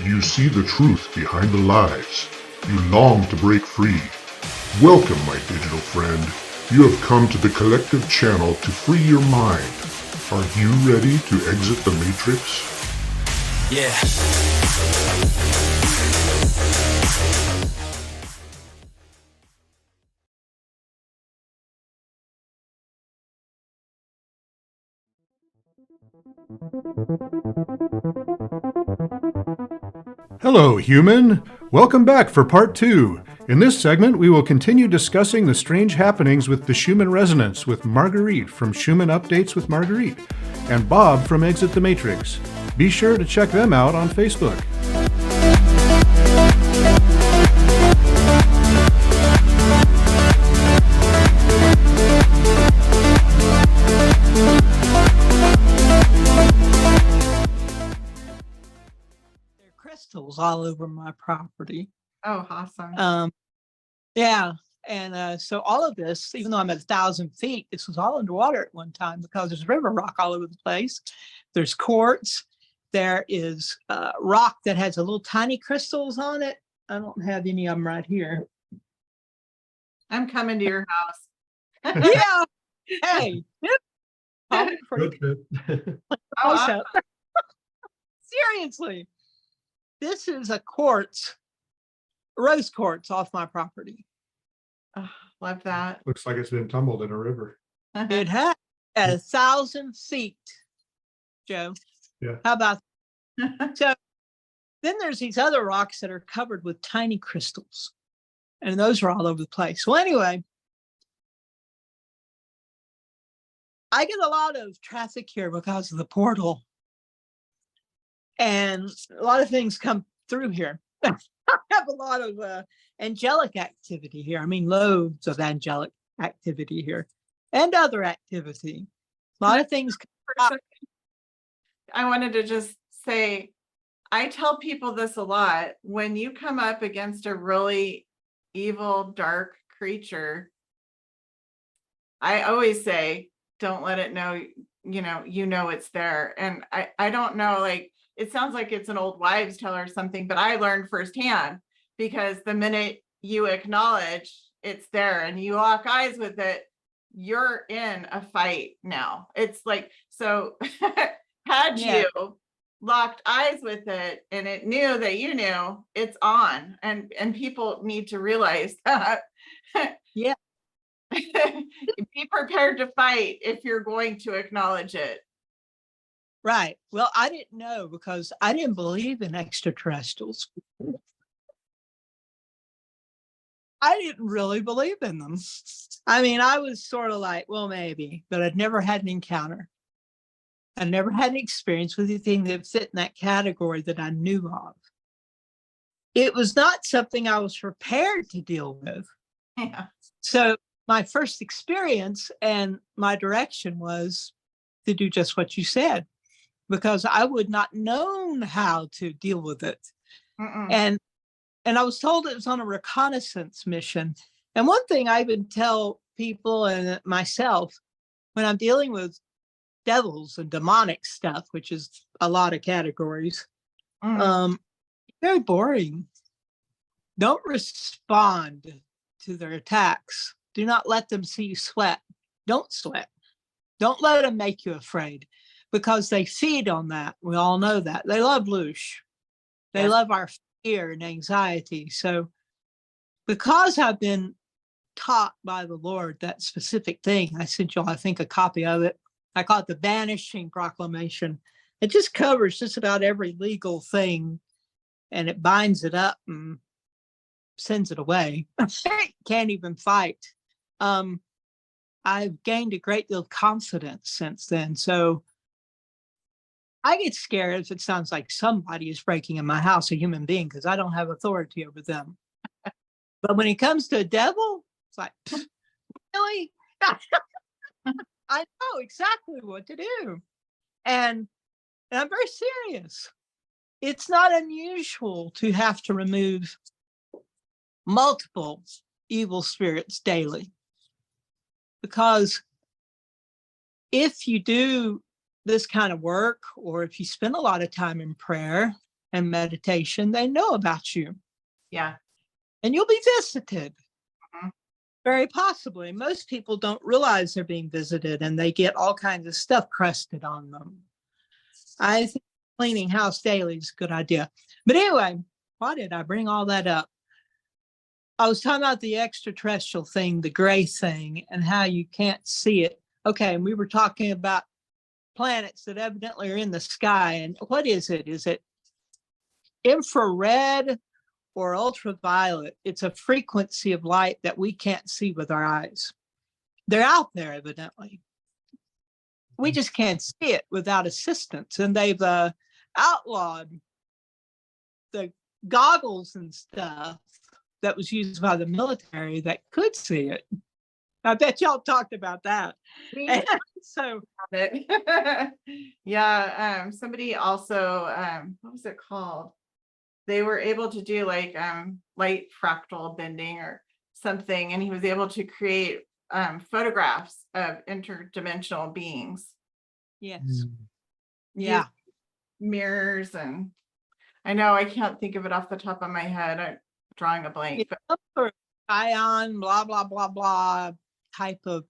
you see the truth behind the lies. You long to break free. Welcome, my digital friend. You have come to the collective channel to free your mind. Are you ready to exit the matrix? Yeah. Hello, human! Welcome back for part 2. In this segment, we will continue discussing the strange happenings with the Schumann Resonance with Marguerite from Schumann Updates with Marguerite and Bob from Exit the Matrix. Be sure to check them out on Facebook. Crystals all over my property. Oh, awesome. Yeah. And so all of this, even though I'm at 1,000 feet, this was all underwater at one time because there's river rock all over the place. There's quartz. There is rock that has a little tiny crystals on it. I don't have any of them right here. I'm coming to your house. Yeah. Hey. Good. Awesome. Seriously. This is a quartz, rose quartz off my property. Oh, love that. Looks like it's been tumbled in a river. It has at 1,000 feet, Joe. Yeah. How about that? So then there's these other rocks that are covered with tiny crystals, and those are all over the place. Well, anyway, I get a lot of traffic here because of the portal. And a lot of things come through here. I have a lot of angelic activity here. I mean, loads of angelic activity here and other activity. A lot of things. I wanted to just say, I tell people this a lot. When you come up against a really evil, dark creature, I always say, don't let it know, you know it's there. And I don't know, like, it sounds like it's an old wives' tale or something, but I learned firsthand, because the minute you acknowledge it's there and you lock eyes with it, you're in a fight now. It's like, so had you locked eyes with it and it knew that you knew, it's on. And people need to realize that. Yeah. Be prepared to fight if you're going to acknowledge it. Right. Well, I didn't know because I didn't believe in extraterrestrials. I didn't really believe in them. I mean, I was sort of like, well, maybe, but I'd never had an encounter. I never had an experience with anything that fit in that category that I knew of. It was not something I was prepared to deal with. Yeah. So my first experience and my direction was to do just what you said, because I would not known how to deal with it. And I was told it was on a reconnaissance mission. And one thing I even tell people and myself when I'm dealing with devils and demonic stuff, which is a lot of categories, very boring. Don't respond to their attacks. Do not let them see you sweat. Don't sweat. Don't let them make you afraid, because they feed on that. We all know that. They love loosh. They love our fear and anxiety. So because I've been taught by the Lord that specific thing, I sent y'all, I think, a copy of it. I call it the Banishing Proclamation. It just covers just about every legal thing, and it binds it up and sends it away. Can't even fight. I've gained a great deal of confidence since then. So I get scared if it sounds like somebody is breaking in my house, a human being, because I don't have authority over them. But when it comes to a devil, it's like, really? I know exactly what to do. And I'm very serious. It's not unusual to have to remove multiple evil spirits daily. Because if you do this kind of work, or if you spend a lot of time in prayer, and meditation, they know about you. Yeah. And you'll be visited. Mhm. Very possibly. Most people don't realize they're being visited, and they get all kinds of stuff crusted on them. I think cleaning house daily is a good idea. But anyway, why did I bring all that up? I was talking about the extraterrestrial thing, the gray thing, and how you can't see it. Okay, and we were talking about planets that evidently are in the sky. And what is it? Is it infrared or ultraviolet? It's a frequency of light that we can't see with our eyes. They're out there, evidently. We just can't see it without assistance. And they've outlawed the goggles and stuff that was used by the military that could see it. I bet y'all talked about that. And so yeah, somebody also, what was it called? They were able to do like light fractal bending or something, and he was able to create photographs of interdimensional beings. yes. Yeah. Mirrors, and I know I can't think of it off the top of my head. I'm drawing a blank. It's some sort of ion, blah, blah, blah, blah type of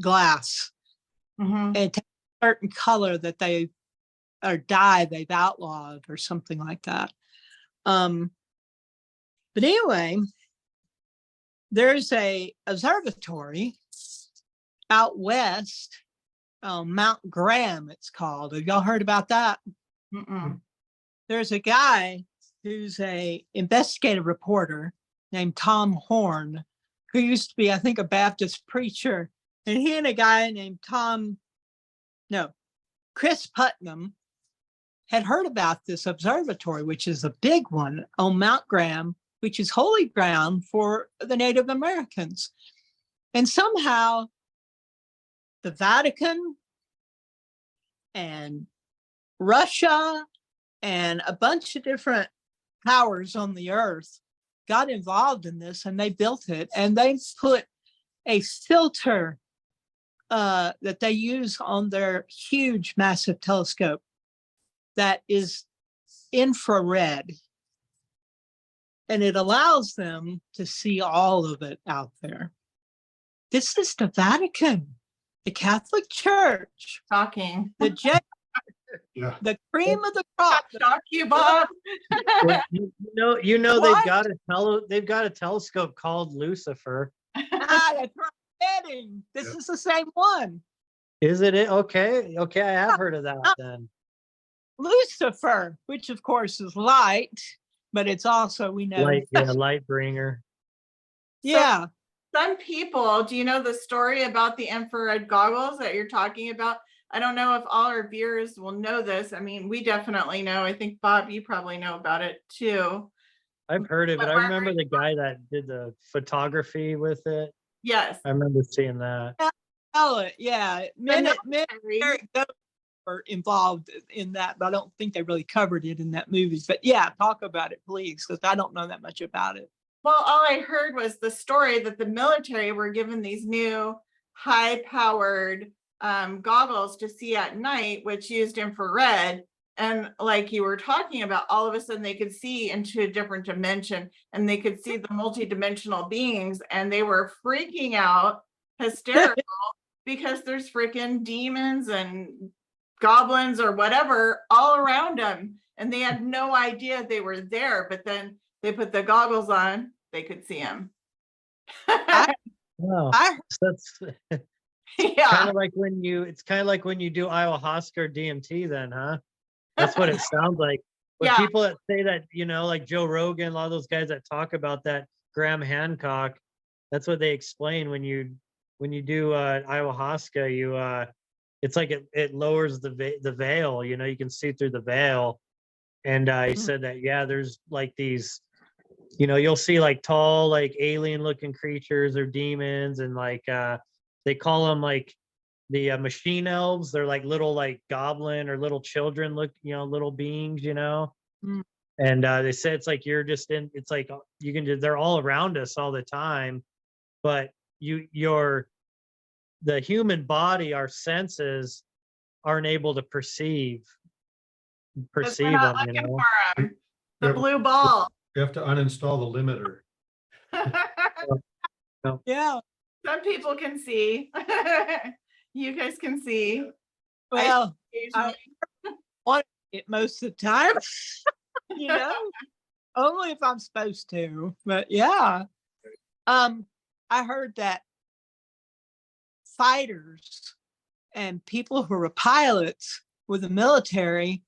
glass. Mhm. And a certain color that they or dye they've outlawed or something like that. But anyway, there's a observatory out west, Mount Graham, it's called. Have y'all heard about that? Mm-mm. There's a guy who's a investigative reporter named Tom Horn, who used to be, I think, a Baptist preacher. And he and a guy named Chris Putnam had heard about this observatory, which is a big one on Mount Graham, which is holy ground for the Native Americans. And somehow the Vatican and Russia and a bunch of different powers on the earth got involved in this, and they built it, and they put a filter that they use on their huge, massive telescope that is infrared. And it allows them to see all of it out there. This is the Vatican, the Catholic Church, Shocking. the Yeah. the cream of the crop. Shock you, Bob. Well, you know What? they've got a telescope called Lucifer. That's right. This is the same one. Is it? Okay, I have heard of that then. Lucifer, which of course is light, but it's also, we know. Light bringer. Yeah. Some people, do you know the story about the infrared goggles that you're talking about? I don't know if all our viewers will know this. I mean, we definitely know. I think, Bob, you probably know about it too. I've heard of it. I remember the guy that did the photography with it. Yes. I remember seeing that. Yeah. Men were involved in that, but I don't think they really covered it in that movie. But yeah, talk about it, please, because I don't know that much about it. Well, all I heard was the story that the military were given these new high-powered goggles to see at night, which used infrared. And like you were talking about, all of a sudden they could see into a different dimension, and they could see the multidimensional beings, and they were freaking out, hysterical, because there's freaking demons and goblins or whatever all around them. And they had no idea they were there, but then they put the goggles on, they could see them. Wow. That's Yeah. kind of like when you do ayahuasca or DMT then, huh? That's what it sounds like. But Yeah. people that say that, like Joe Rogan, a lot of those guys that talk about that, Graham Hancock, that's what they explain when you do ayahuasca. It's like it lowers the veil, you can see through the veil. And he said that, there's like these, you'll see like tall, like alien looking creatures or demons, and like they call them like the machine elves. They're like little like goblin or little children little beings. Mm. And they say it's like you're just in, it's like they're all around us all the time, but the human body, our senses aren't able to perceive 'Cause we're perceive not them, you looking know. for 'em. The blue ball. You have to uninstall the limiter. Yeah. Some people can see. You guys can see. Well, I Occasionally. want it most of the time, you know, only if I'm supposed to. But yeah. I heard that fighters and people who were pilots with the military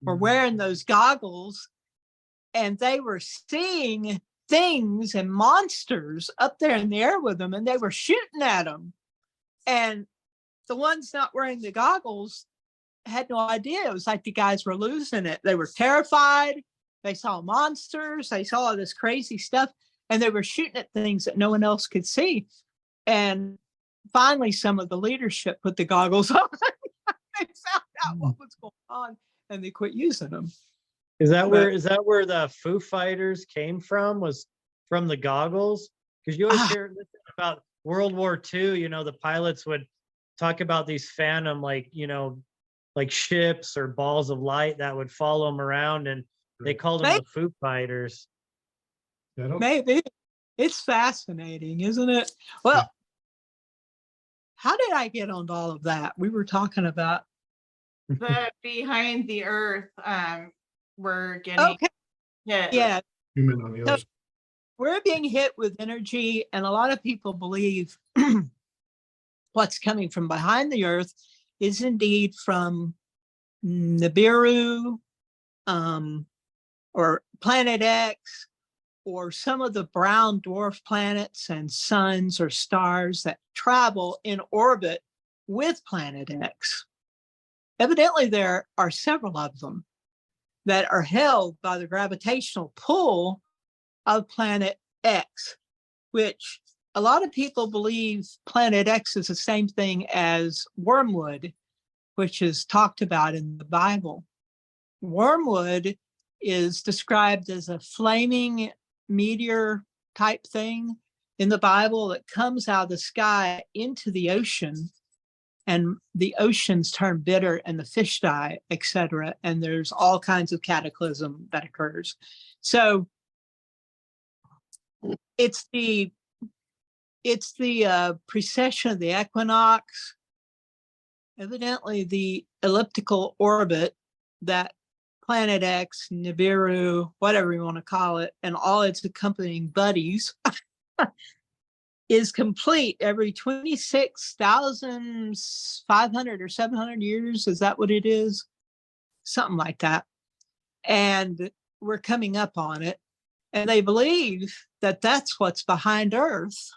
were wearing those goggles, and they were seeing things and monsters up there in the air with them, and they were shooting at them. And the ones not wearing the goggles had no idea. It was like the guys were losing it. They were terrified. They saw monsters. They saw all this crazy stuff, and they were shooting at things that no one else could see. And finally, some of the leadership put the goggles on. They found out what was going on, and they quit using them. Is that where the Foo Fighters came from? Was from the goggles? Because you always hear about World War II, you know, the pilots would talk about these phantom, like, you know, like ships or balls of light that would follow them around, and they called them the Foo Fighters. Maybe. It's fascinating, isn't it? Well, how did I get onto all of that? We were talking about The behind the earth, we're getting hit. Yeah. Human on the other side. We're being hit with energy, and a lot of people believe what's coming from behind the earth is indeed from Nibiru, or Planet X, or some of the brown dwarf planets and suns or stars that travel in orbit with Planet X. Evidently, there are several of them that are held by the gravitational pull of Planet X, which a lot of people believe Planet X is the same thing as wormwood, which is talked about in the Bible. Wormwood is described as a flaming meteor type thing in the Bible that comes out of the sky into the ocean, and the oceans turn bitter and the fish die, etc. And there's all kinds of cataclysm that occurs. So it's the precession of the equinox, evidently the elliptical orbit that Planet X, Nibiru, whatever you want to call it, and all its accompanying buddies is complete every 26,500 or 700 years. Is that what it is? Something like that. And we're coming up on it. And they believe that that's what's behind Earth,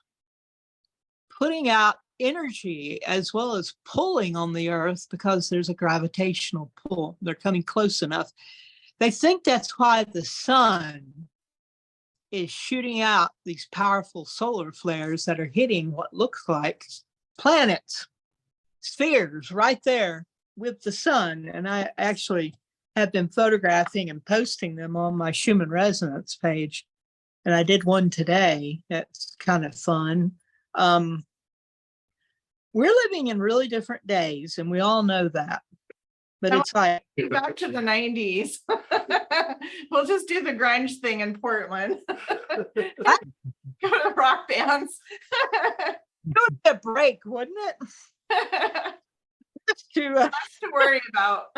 putting out energy as well as pulling on the Earth because there's a gravitational pull. They're coming close enough. They think that's why the sun is shooting out these powerful solar flares that are hitting what looks like planets, spheres right there with the sun. And I actually have been photographing and posting them on my Schumann Resonance page. And I did one today. That's kind of fun. We're living in really different days, and we all know that. But it's like back to the 90s. We'll just do the grunge thing in Portland. Go to rock bands. it would be a break, wouldn't it? Just Lots to worry about.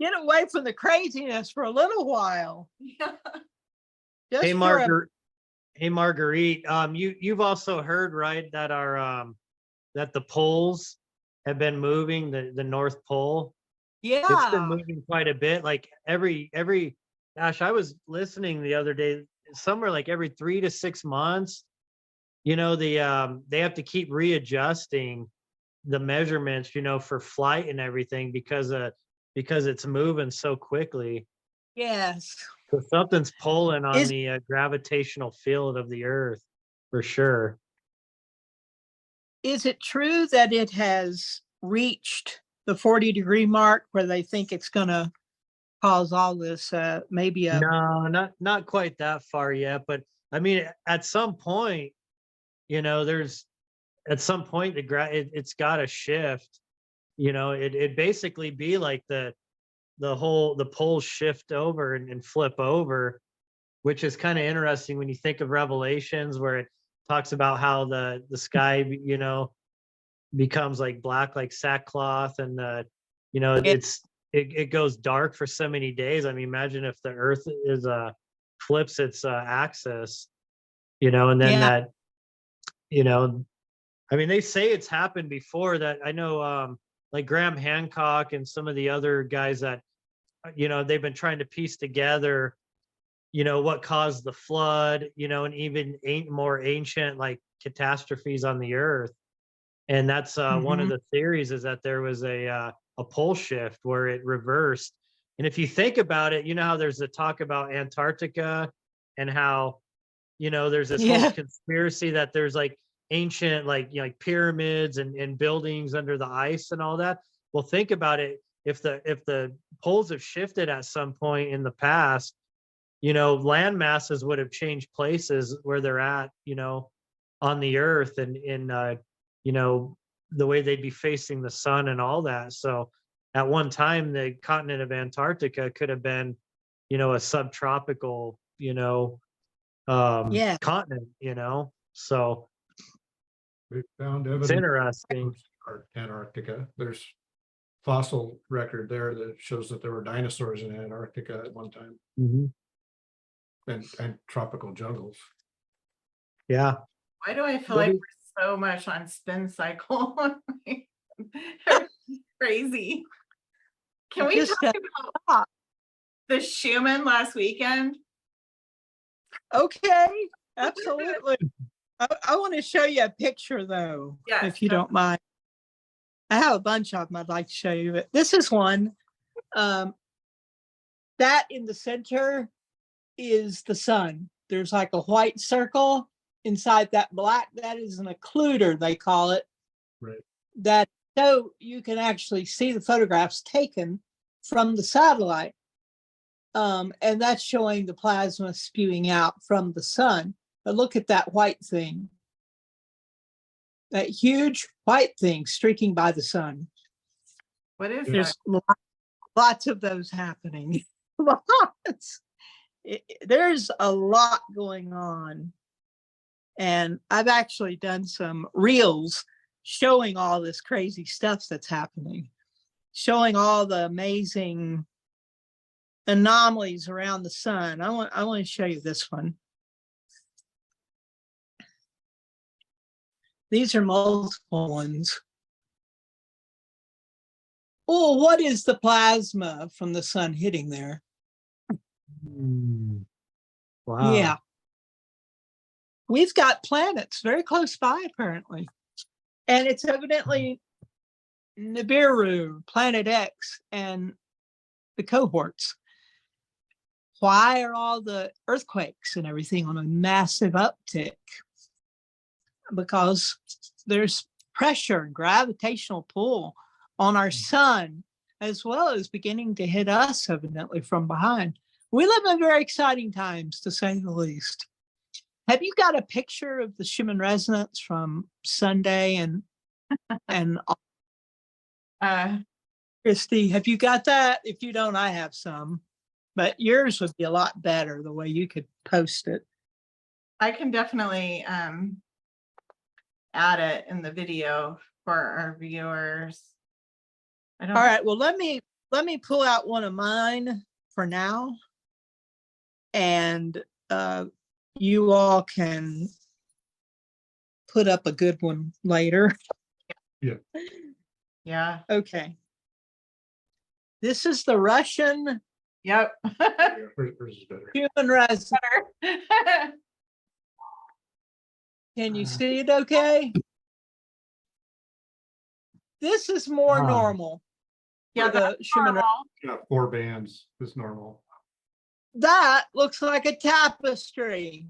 get away from the craziness for a little while. Yeah. Just Hey, for Marguerite, you've also heard, right, that that the poles have been moving, the North Pole. It's been yeah. moving quite a bit. Like every gosh, I was listening the other day, somewhere like every 3 to 6 months, you know, they have to keep readjusting the measurements, you know, for flight and everything because it's moving so quickly. Yes. So something's pulling on Is the gravitational field of the Earth for sure. is it true that it has reached the 40-degree mark where they think it's going to cause all this maybe a No, not quite that far yet, but I mean, at some point, you know, at some point it's got to shift. You know, it basically be like the the poles shift over and flip over, which is kind of interesting when you think of Revelations, where it talks about how the sky, becomes like black, like sackcloth, and Yeah. it goes dark for so many days. I mean, imagine if the Earth is flips its axis, and then Yeah. that, I mean, they say it's happened before. That I know, like Graham Hancock and some of the other guys that, they've been trying to piece together, what caused the flood, and even more ancient like catastrophes on the Earth. And that's one of Mhm. the theories, is that there was a pole shift where it reversed. And if you think about it, how there's a talk about Antarctica, and how, there's this whole Yeah. conspiracy that there's like ancient, like, like pyramids and buildings under the ice and all that. Well, think about it. If the poles have shifted at some point in the past, land masses would have changed places where they're at, on the Earth, and you know, the way they'd be facing the sun and all that. So at one time, the continent of Antarctica could have been, a subtropical, Yeah. continent, So We found it's evidence interesting. of Antarctica. There's fossil record there that shows that there were dinosaurs in Antarctica at one time, Mhm. and tropical jungles. Yeah. Why do I feel What like is- we're so much on spin cycle? Crazy. Can we Just, talk about the Schumann last weekend? Okay, absolutely. I want to show you a picture though, Yes, if you go. don't mind. I have a bunch of them I'd like to show you, but this is one. That in the center is the sun. There's like a white circle inside that black. That is an occluder, they call it. Right. That so you can actually see the photographs taken from the satellite. And that's showing the plasma spewing out from the sun. But look at that white thing. That huge white thing streaking by the sun. What is There's that? lots of those happening. Lots. There's a lot going on. And I've actually done some reels showing all this crazy stuff that's happening, showing all the amazing anomalies around the sun. I want to show you this one. These are multiple ones. Oh, what is the plasma from the sun hitting there? Wow. Yeah. We've got planets very close by, apparently. And it's evidently Nibiru, Planet X, and the cohorts. Why are all the earthquakes and everything on a massive uptick? Because there's pressure and gravitational pull on our sun, as well as beginning to hit us, evidently, from behind. We live in very exciting times, to say the least. Have you got a picture of the Schumann Resonance from Sunday and Christy, have you got that? If you don't, I have some, but yours would be a lot better the way you could post it. I can definitely add it in the video for our viewers. I don't All right, well, let me pull out one of mine for now, and you all can put up a good one later. Yeah. Okay. This is the Russian Yep. Hers is better. Schumann Resonance. Can you see it okay? This is more Wow. normal. Yeah, for the that's Schumann. normal. Yeah, 4 bands is normal. That looks like a tapestry.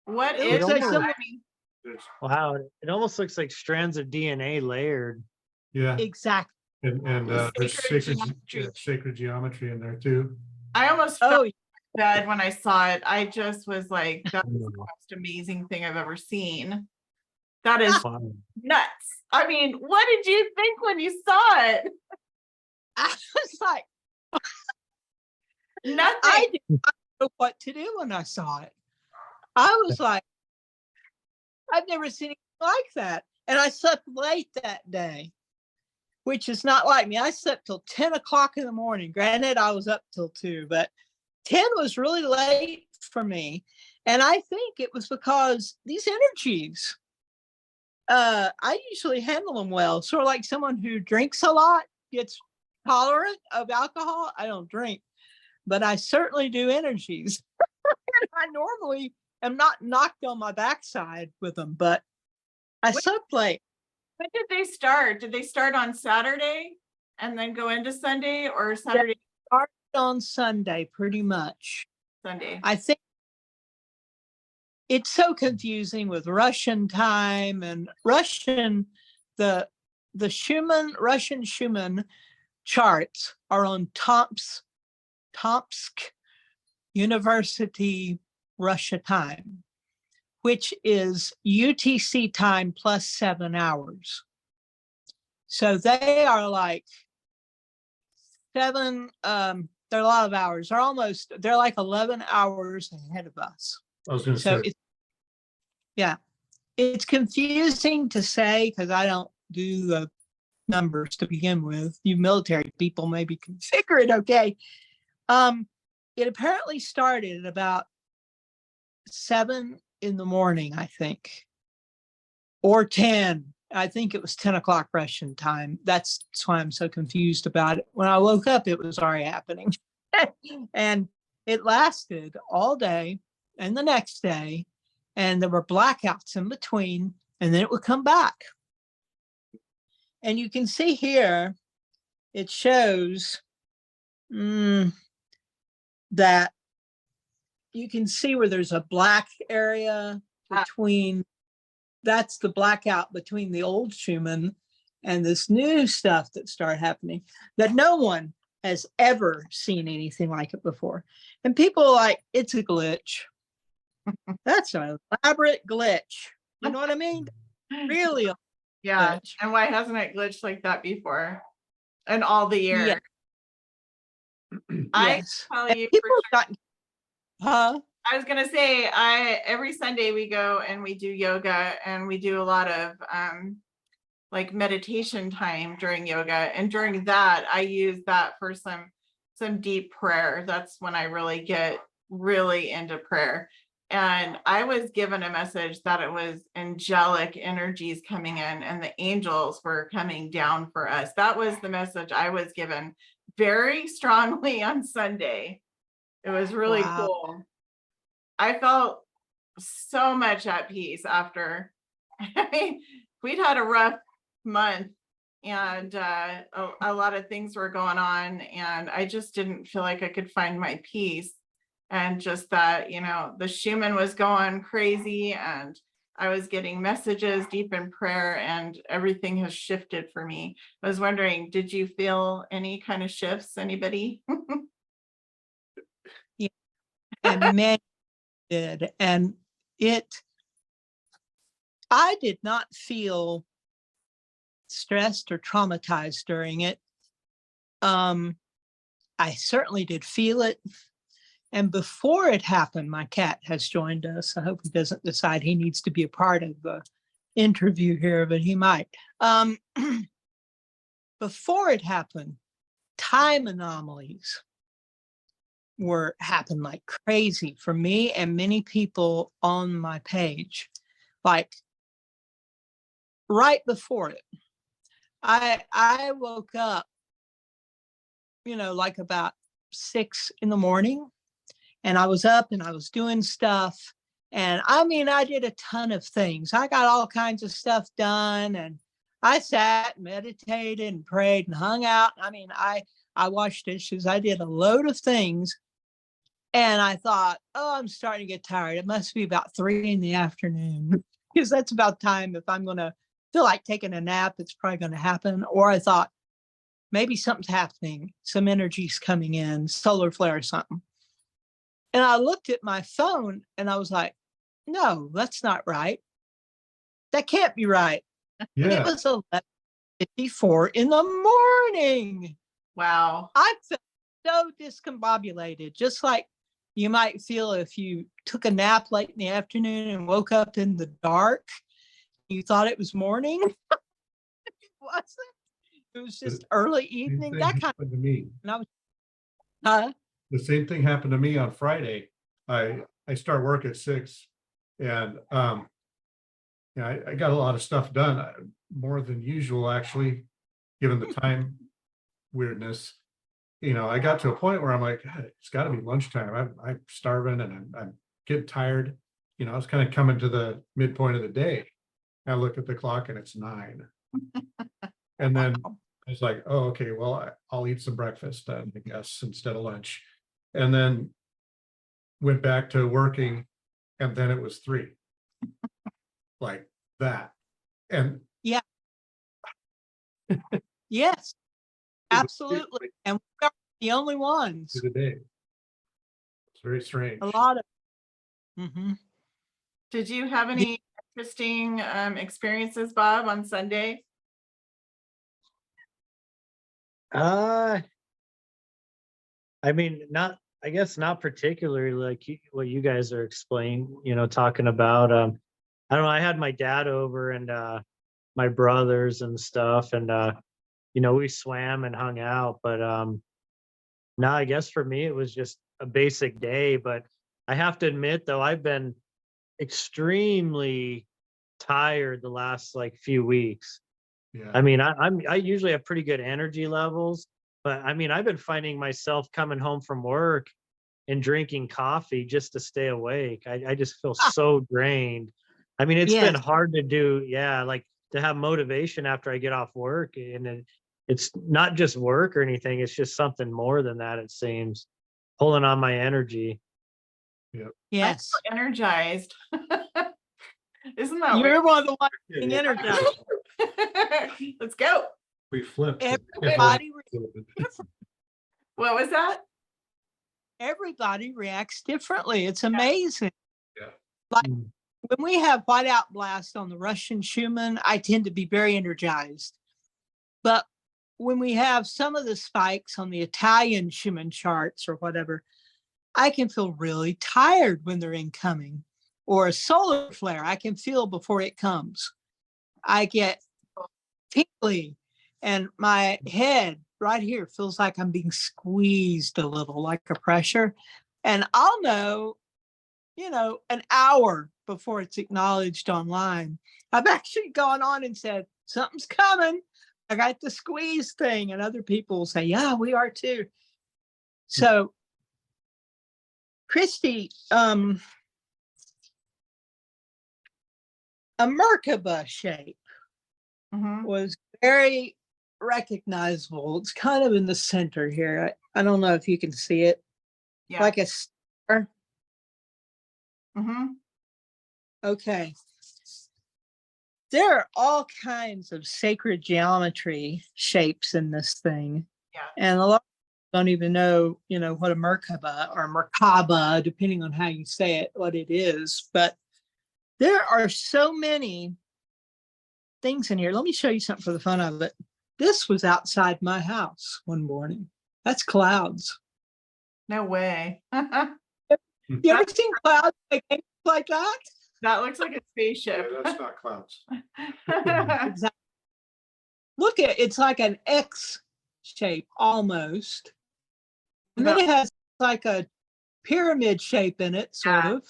What It is looks like that? someone- I mean, It's, Wow. It almost looks like strands of DNA layered. yeah, Exactly. and there's Sacred geometry. sacred geometry in there too. I almost felt Oh, bad when I saw it. I just was like, that's the Mm. most amazing thing I've ever seen. That is Wow. nuts. I mean, what did you think when you saw it? I was like, Nothing. I did not know what to do when I saw it. I was like, I've never seen anything like that. And I slept late that day, which is not like me. I slept till 10 o'clock in the morning. Granted, I was up till 2, but 10 was really late for me. And I think it was because these energies, I usually handle them well. Sort of like someone who drinks a lot, gets tolerant of alcohol. I don't drink, but I certainly do energies. I normally am not knocked on my backside with them, but I slept late. When did they start? Did they start on Saturday and then go into Sunday, or Saturday, Started on Sunday, pretty much. Sunday? I think it's so confusing with Russian time and Russian, the Russian Schumann charts are on Tomsk University Russia time, which is UTC time plus 7 hours. So they are like 7, they're a lot of hours. They're like 11 hours ahead of us. I was going to So say, it's confusing to say because I don't do the numbers to begin with. You military people maybe can figure it okay. It apparently started at about 7 in the morning, I think, or 10. I think it was 10 o'clock Russian time. That's why I'm so confused about it. When I woke up, it was already happening. And it lasted all day and the next day. And there were blackouts in between, and then it would come back. And you can see here, it shows that you can see where there's a black area between, that's the blackout between the old Schumann and this new stuff that started happening that no one has ever seen anything like it before. And people are like, it's a glitch. That's an elaborate glitch. You know what I mean? Really? Yeah. Glitch. And why hasn't it glitched like that before? And all the year. Yeah. I Yes. tell And you, people for sure, got, I was gonna say, every Sunday we go and we do yoga, and we do a lot of like meditation time during yoga. And during that, I use that for some deep prayer. That's when I really get really into prayer. And I was given a message that it was angelic energies coming in and the angels were coming down for us. That was the message I was given very strongly on Sunday. It was really Wow. cool. I felt so much at peace after. I mean, we'd had a rough month, and a lot of things were going on, and I just didn't feel like I could find my peace. And just that, the Schumann was going crazy, and I was getting messages deep in prayer, and everything has shifted for me. I was wondering, did you feel any kind of shifts? Anybody? Yeah. And many did. And I did not feel stressed or traumatized during it. I certainly did feel it. And before it happened, my cat has joined us. I hope he doesn't decide he needs to be a part of the interview here, but he might. Before it happened, time anomalies happened like crazy for me and many people on my page. Like right before it, I woke up, like about 6 in the morning. And I was up and I was doing stuff. And I did a ton of things. I got all kinds of stuff done. And I sat, meditated, and prayed and hung out. I washed dishes. I did a load of things. And I thought, oh, I'm starting to get tired. It must be about 3 in the afternoon because that's about time. If I'm going to feel like taking a nap, it's probably going to happen. Or I thought maybe something's happening. Some energy's coming in, solar flare or something. And I looked at my phone and I was like, no, that's not right. That can't be right. yeah. It was 11:54 in the morning. Wow. I felt so discombobulated, just like you might feel if you took a nap late in the afternoon and woke up in the dark. You thought it was morning. It wasn't. It was just early Same evening. thing That kind happened to me. and I was, huh? The same thing happened to me on Friday. I start work at 6, and I got a lot of stuff done, more than usual actually, given the time weirdness. I got to a point where I'm like, God, it's got to be lunchtime. I'm starving and I'm getting tired. I was kind of coming to the midpoint of the day. I look at the clock and it's 9. And then I was like, oh, okay, well, I'll eat some breakfast then, I guess, instead of lunch. And then went back to working, and then it was 3. Like that. And Yeah. Yes, it was absolutely. And we are the only ones. the day. It's very strange. A lot of. Mhm. Did you have any interesting experiences, Bob, on Sunday? I mean, I guess not particularly like what you guys are explaining, talking about. I don't know, I had my dad over and my brothers and stuff, and we swam and hung out, but no, I guess for me it was just a basic day. But I have to admit though, I've been extremely tired the last like few weeks. Yeah. I mean, I usually have pretty good energy levels, but I mean, I've been finding myself coming home from work and drinking coffee just to stay awake. I just feel so drained. I mean, it's been Yes. hard to do, yeah, like to have motivation after I get off work, and it's not just work or anything. It's just something more than that. It seems pulling on my energy. I Yes. feel energized. Isn't that You're weird? one of the ones being energized. Let's go. We flipped. Everybody, What was that? everybody reacts differently. It's amazing. Yeah. Like Mm. when we have whiteout blast on the Russian Schumann, I tend to be very energized. But when we have some of the spikes on the Italian Schumann charts or whatever, I can feel really tired when they're incoming. Or a solar flare, I can feel before it comes. I get tingly, and my head right here feels like I'm being squeezed a little, like a pressure. And I'll know, an hour before it's acknowledged online. I've actually gone on and said, something's coming. I got the squeeze thing. And other people will say, yeah, we are too. So, Christy, a Merkaba shape Mhm. was very recognizable. It's kind of in the center here. I don't know if you can see it. Yeah. Like a star. Mhm. Okay. There are all kinds of sacred geometry shapes in this thing. Yeah. And a lot of people don't even know, what a Merkaba or Merkaba, depending on how you say it, what it is. But there are so many things in here. Let me show you something for the fun of it. This was outside my house one morning. That's clouds. No way. You ever seen clouds like that? That looks like a spaceship. Yeah, that's not clouds. Exactly. Look at it's like an X shape almost. And then it has like a pyramid shape in it, sort of.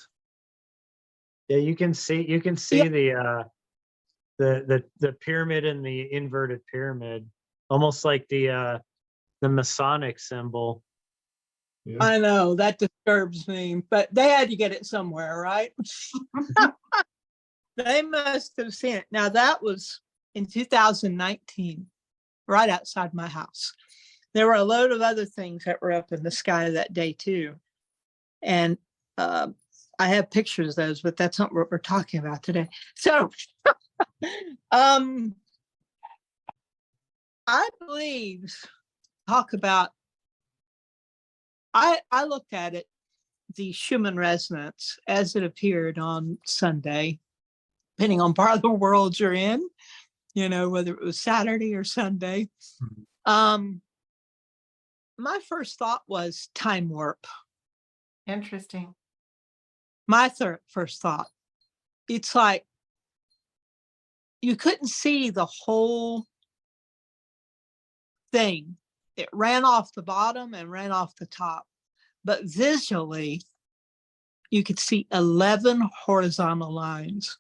Yeah, you can see the pyramid and the inverted pyramid, almost like the Masonic symbol. Yeah. I know that disturbs me, but they had to get it somewhere, right? They must have seen it. Now that was in 2019, right outside my house. There were a load of other things that were up in the sky that day too. And I have pictures of those, but that's not what we're talking about today. So I believe, I looked at it, the Schumann Resonance, as it appeared on Sunday, depending on part of the world you're in, whether it was Saturday or Sunday. my first thought was time warp. Interesting. My first thought. It's like you couldn't see the whole thing. It ran off the bottom and ran off the top. But visually, you could see 11 horizontal lines,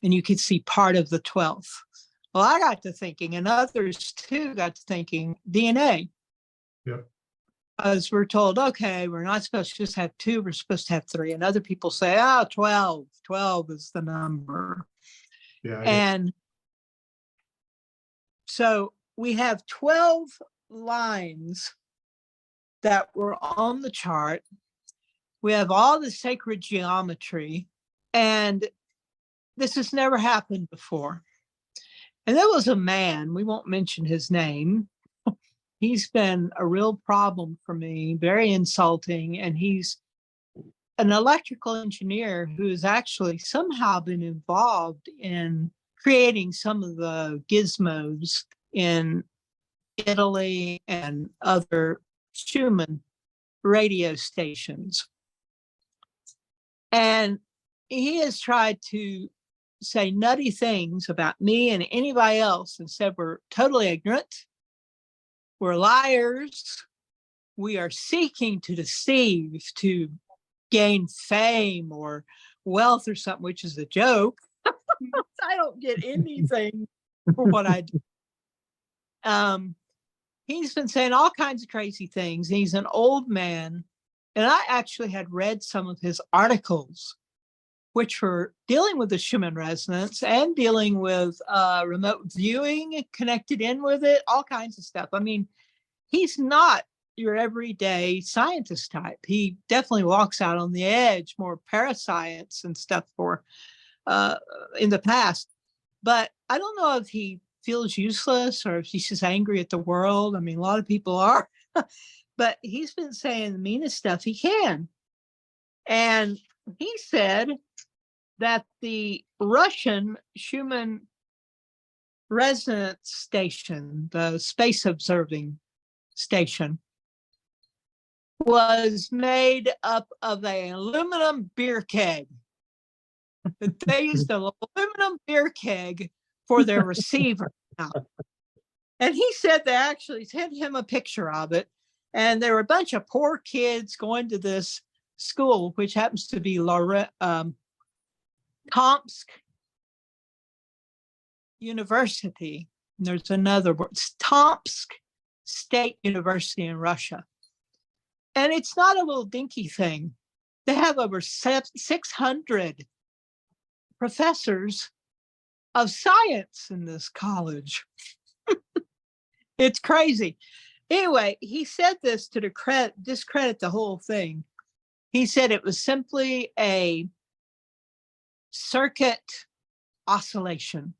and you could see part of the 12th. Well, I got to thinking, and others too got to thinking, DNA. Yep. As we're told, okay, we're not supposed to just have 2, we're supposed to have 3. And other people say, 12. 12 is the number. Yeah. And so we have 12 lines that were on the chart. We have all the sacred geometry, and this has never happened before. And there was a man, we won't mention his name. He's been a real problem for me, very insulting. And he's an electrical engineer who's actually somehow been involved in creating some of the gizmos in Italy and other Schumann radio stations. And he has tried to say nutty things about me and anybody else and said we're totally ignorant, we're liars, we are seeking to deceive, to gain fame or wealth or something, which is a joke. I don't get anything for what I do. He's been saying all kinds of crazy things. He's an old man. And I actually had read some of his articles, which were dealing with the Schumann resonance and dealing with remote viewing connected in with it, all kinds of stuff. I mean, he's not your everyday scientist type. He definitely walks out on the edge, more parascience and stuff for in the past. But I don't know if he feels useless or if he's just angry at the world. I mean, a lot of people are. But he's been saying the meanest stuff he can. And he said that the Russian Schumann Resonance station, the space observing station, was made up of an aluminum beer keg. They used an aluminum beer keg for their receiver. And he said they actually sent him a picture of it. And there were a bunch of poor kids going to this school, which happens to be Tomsk University. And there's another word, Tomsk State University in Russia. And it's not a little dinky thing. They have over 600 professors of science in this college. It's crazy. Anyway, he said this to discredit the whole thing. He said it was simply a circuit oscillation.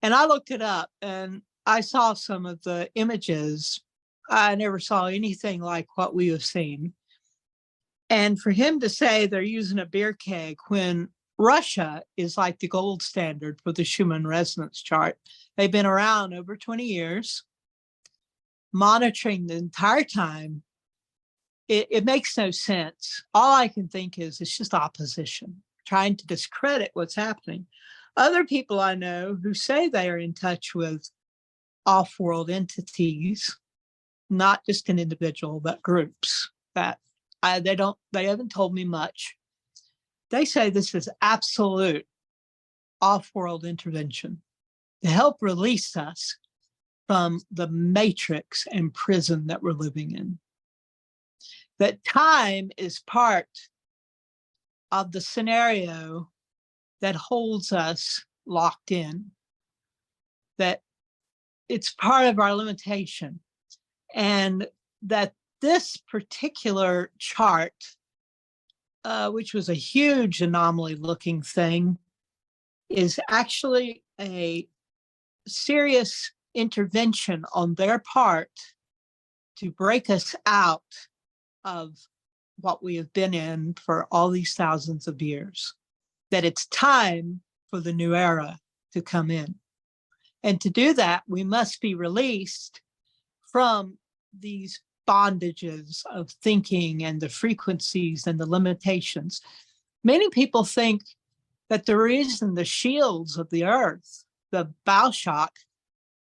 And I looked it up and I saw some of the images. I never saw anything like what we have seen. And for him to say they're using a beer keg when Russia is like the gold standard for the Schumann resonance chart. They've been around over 20 years. Monitoring the entire time, it makes no sense. All I can think is it's just opposition, trying to discredit what's happening. Other people I know who say they are in touch with off-world entities, not just an individual, but groups that they haven't told me much. They say this is absolute off-world intervention to help release us from the matrix and prison that we're living in. That time is part of the scenario that holds us locked in, that it's part of our limitation, and that this particular chart, which was a huge anomaly looking thing, is actually a serious intervention on their part to break us out of what we have been in for all these thousands of years, that it's time for the new era to come in. And to do that, we must be released from these bondages of thinking and the frequencies and the limitations. Many people think that the reason the shields of the earth, the bow shock,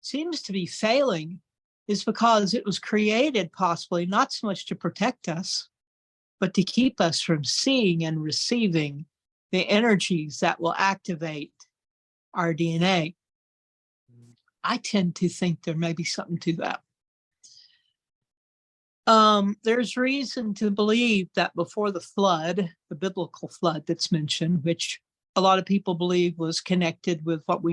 seems to be failing is because it was created possibly not so much to protect us, but to keep us from seeing and receiving the energies that will activate our DNA. I tend to think there may be something to that. There's reason to believe that before the flood, the biblical flood that's mentioned, which a lot of people believe was connected with what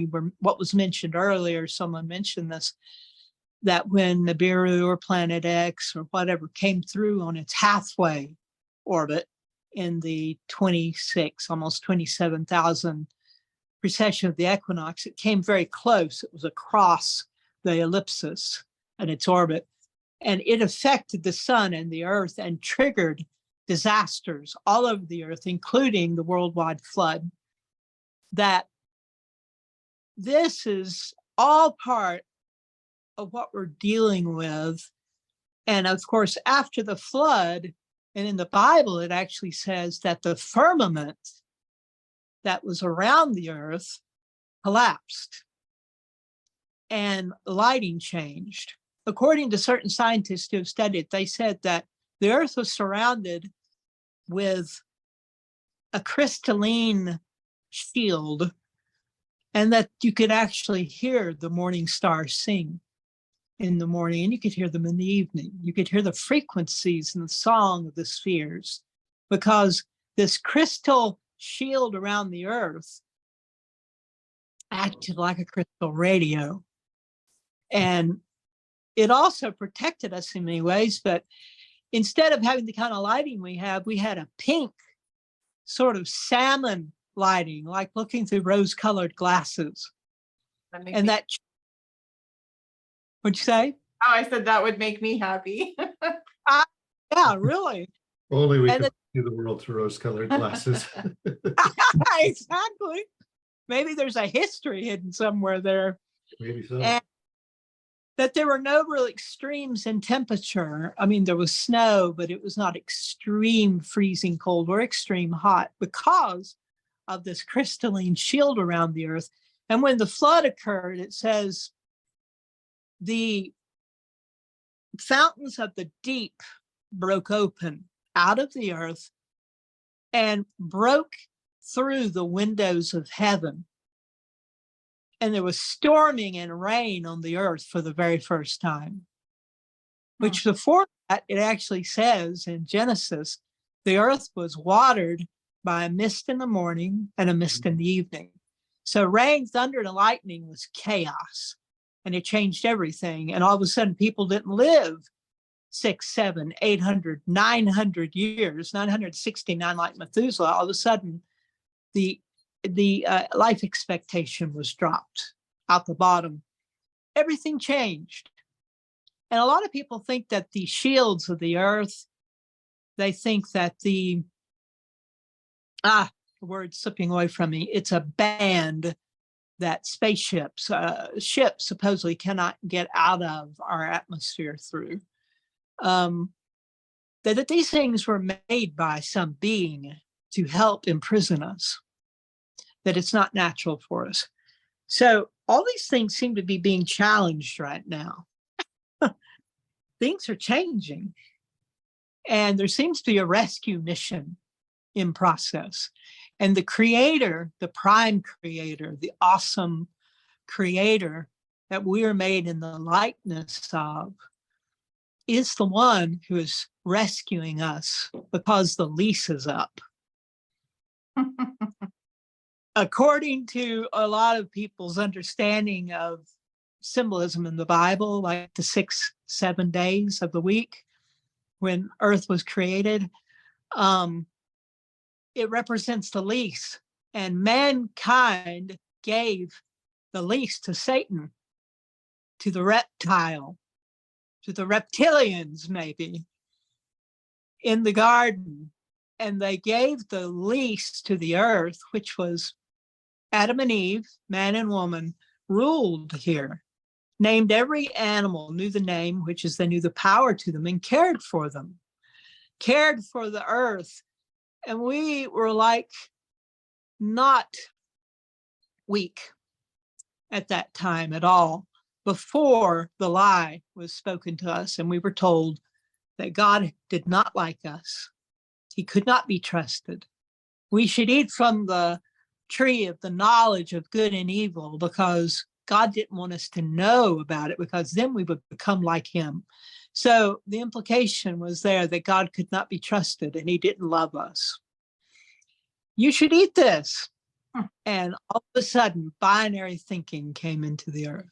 was mentioned earlier. Someone mentioned this, that when Nibiru or Planet X or whatever came through on its halfway orbit in the 26, almost 27,000 precession of the equinox, it came very close. It was across the ellipsis and its orbit, and it affected the sun and the earth and triggered disasters all over the earth, including the worldwide flood. That this is all part of what we're dealing with. And of course, after the flood, and in the Bible, it actually says that the firmament that was around the earth collapsed and lighting changed. According to certain scientists who have studied it, they said that the earth was surrounded with a crystalline shield, and that you could actually hear the morning stars sing in the morning, and you could hear them in the evening. You could hear the frequencies and the song of the spheres, because this crystal shield around the earth acted like a crystal radio. And it also protected us in many ways, but instead of having the kind of lighting we have, we had a pink sort of salmon lighting, like looking through rose-colored glasses. And that, what'd you say? Oh, I said that would make me happy. Yeah, really. Only we And can see the world through rose-colored glasses. Exactly. Maybe there's a history hidden somewhere there. Maybe so. And that there were no real extremes in temperature. I mean, there was snow, but it was not extreme freezing cold or extreme hot because of this crystalline shield around the earth. And when the flood occurred, it says the fountains of the deep broke open out of the earth and broke through the windows of heaven. And there was storming and rain on the earth for the very first time, which before that, it actually says in Genesis, the earth was watered by a mist in the morning and a mist in the evening. So rain, thunder, and lightning was chaos, and it changed everything. And all of a sudden, people didn't live 600, 700, 800, 900 years, 969 like Methuselah. All of a sudden, the life expectation was dropped out the bottom. Everything changed. And a lot of people think that the shields of the earth, they think that the word slipping away from me, it's a band that spaceships, ships supposedly cannot get out of our atmosphere through. That these things were made by some being to help imprison us, that it's not natural for us. So all these things seem to be being challenged right now. Things are changing. And there seems to be a rescue mission in process. And the creator, the prime creator, the awesome creator that we are made in the likeness of, is the one who is rescuing us because the lease is up. According to a lot of people's understanding of symbolism in the Bible, like the 6-7 days of the week when Earth was created, it represents the lease. And mankind gave the lease to Satan, to the reptile, to the reptilians, maybe, in the garden. And they gave the lease to the earth, which was Adam and Eve, man and woman, ruled here. named every animal, knew the name, which is they knew the power to them, and cared for them, cared for the earth. And we were like not weak at that time at all, before the lie was spoken to us and we were told that God did not like us. He could not be trusted. We should eat from the tree of the knowledge of good and evil because God didn't want us to know about it, because then we would become like him. So the implication was there that God could not be trusted and he didn't love us. You should eat this. And all of a sudden, binary thinking came into the earth.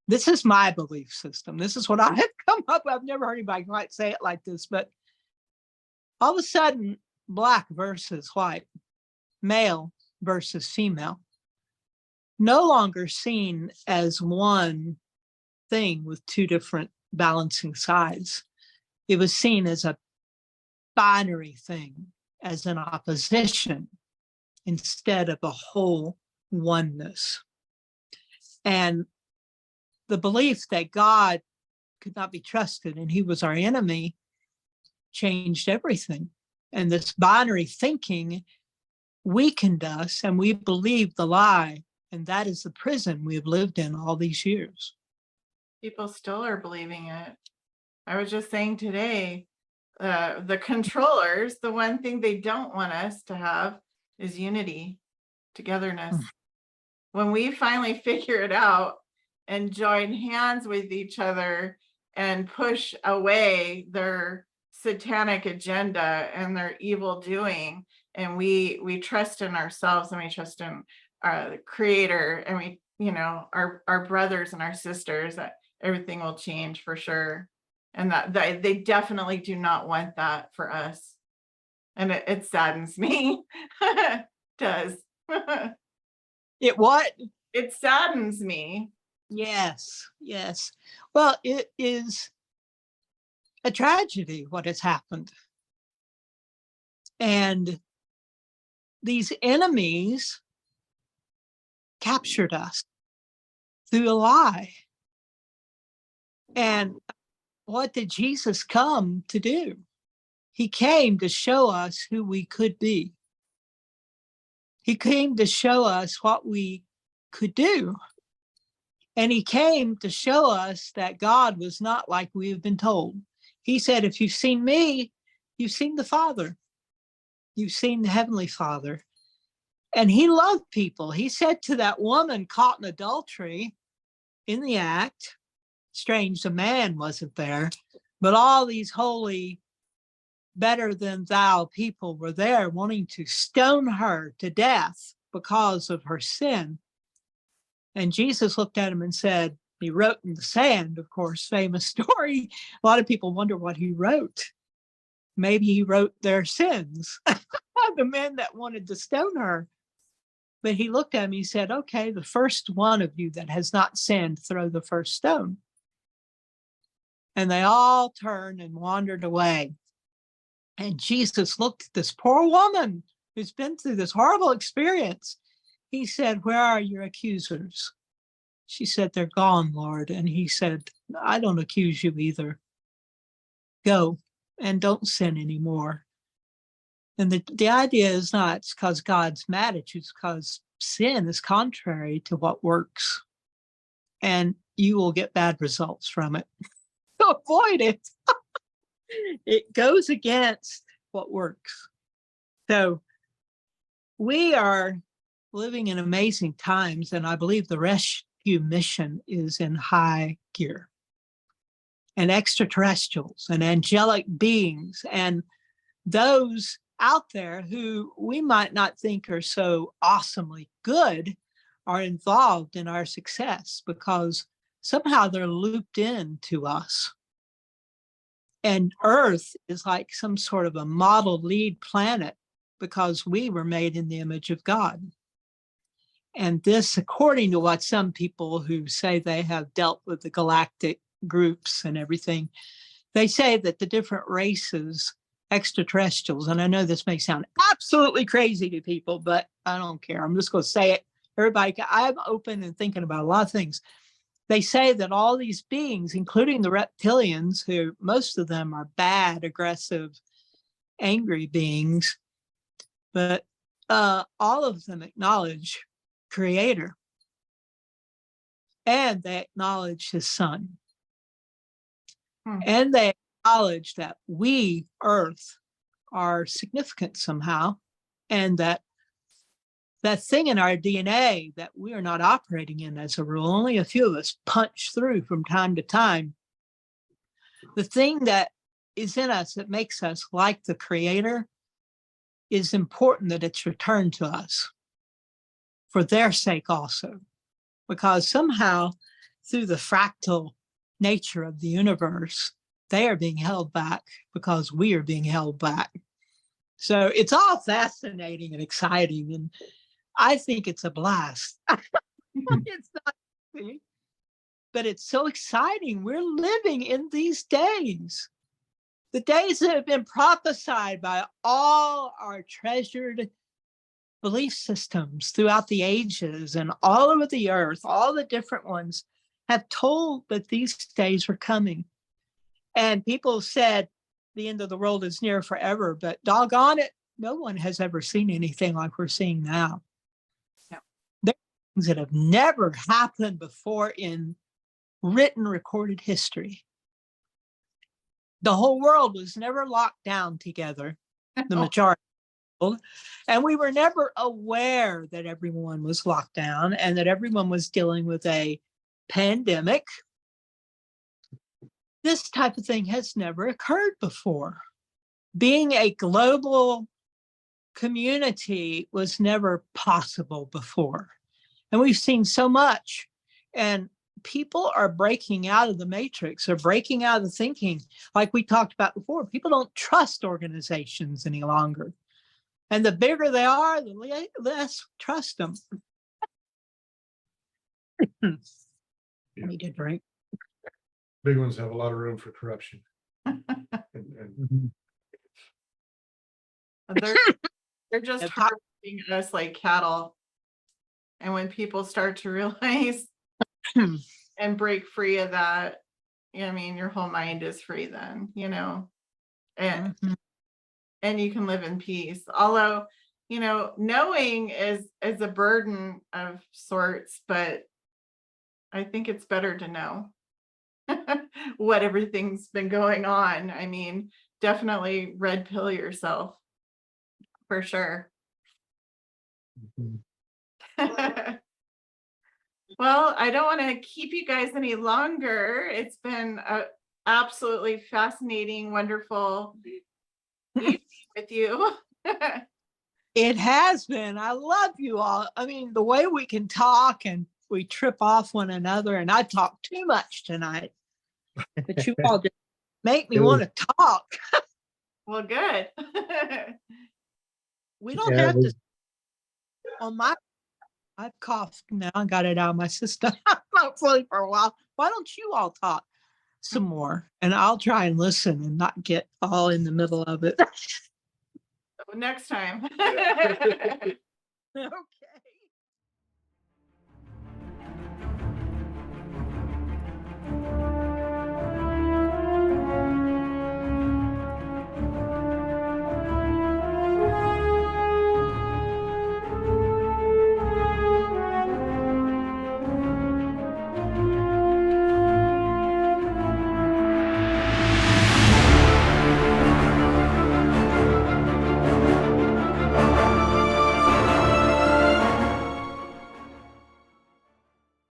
This is my belief system. This is what I have come up with. I've never heard anybody quite say it like this, but all of a sudden, black versus white, male versus female, no longer seen as one thing with two different balancing sides. It was seen as a binary thing, as an opposition, instead of a whole oneness. And the belief that God could not be trusted and he was our enemy changed everything. And this binary thinking weakened us, and we believed the lie. And that is the prison we have lived in all these years. People still are believing it. I was just saying today, the controllers, the one thing they don't want us to have is unity, togetherness. When we finally figure it out and join hands with each other and push away their satanic agenda and their evil doing, and we trust in ourselves and we trust in the creator, and we, our brothers and our sisters, that everything will change for sure. And that they definitely do not want that for us. And it saddens me. It does. It what? It saddens me. Yes, yes. Well, it is a tragedy what has happened. And these enemies captured us through a lie. And what did Jesus come to do? He came to show us who we could be. He came to show us what we could do. And he came to show us that God was not like we have been told. He said, if you've seen me, you've seen the Father. You've seen the Heavenly Father. And he loved people. He said to that woman caught in adultery in the act, strange the man wasn't there, but all these holy, better than thou people were there wanting to stone her to death because of her sin. And Jesus looked at him and said, he wrote in the sand, of course, famous story. A lot of people wonder what he wrote. Maybe he wrote their sins, the men that wanted to stone her. But he looked at me, he said, okay, the first one of you that has not sinned, throw the first stone. And they all turned and wandered away. And Jesus looked at this poor woman who's been through this horrible experience. He said, where are your accusers? She said, they're gone, Lord. And he said, I don't accuse you either. Go and don't sin anymore. And the idea is not it's because God's mad at you, it's because sin is contrary to what works. And you will get bad results from it. So avoid it. It goes against what works. So we are living in amazing times, and I believe the rescue mission is in high gear. And extraterrestrials and angelic beings and those out there who we might not think are so awesomely good are involved in our success because somehow they're looped into us. And Earth is like some sort of a model lead planet because we were made in the image of God. And this, according to what some people who say they have dealt with the galactic groups and everything, they say that the different races, extraterrestrials, and I know this may sound absolutely crazy to people, but I don't care. I'm just going to say it I'm open and thinking about a lot of things. They say that all these beings, including the reptilians, who most of them are bad, aggressive, angry beings, but all of them acknowledge Creator, and they acknowledge His Son, and they acknowledge that we, Earth, are significant somehow, and that thing in our DNA that we are not operating in as a rule, only a few of us punch through from time to time. The thing that is in us that makes us like the Creator is important that it's returned to us for their sake also, because somehow through the fractal nature of the universe, they are being held back because we are being held back. So it's all fascinating and exciting, and I think it's a blast. It's not, but it's so exciting. We're living in these days, the days that have been prophesied by all our treasured belief systems throughout the ages and all over the earth. All the different ones have told that these days were coming. And people said the end of the world is near forever, but doggone it, no one has ever seen anything like we're seeing now. No. There are things that have never happened before in written, recorded history. The whole world was never locked down together, the majority of the world, and we were never aware that everyone was locked down and that everyone was dealing with a pandemic. This type of thing has never occurred before. Being a global community was never possible before. And we've seen so much. And people are breaking out of the matrix, or breaking out of the thinking. Like we talked about before, people don't trust organizations any longer. And the bigger they are, the less trust them. I need a drink. Big ones have a lot of room for corruption. They're just harvesting us like cattle. And when people start to realize and break free of that, I mean, your whole mind is free then, and you can live in peace. Although, knowing is a burden of sorts, but I think it's better to know what everything's been going on. I mean, definitely red pill yourself for sure. Well, I don't want to keep you guys any longer. It's been a absolutely fascinating, wonderful evening with you. It has been. I love you all. I mean, the way we can talk and we trip off one another, and I talk too much tonight, but you all just make me want to talk. Well, good. We don't have to. On I've coughed now. I got it out of my system. Hopefully for a while. Why don't you all talk some more, and I'll try and listen and not get all in the middle of it. Next time. Okay.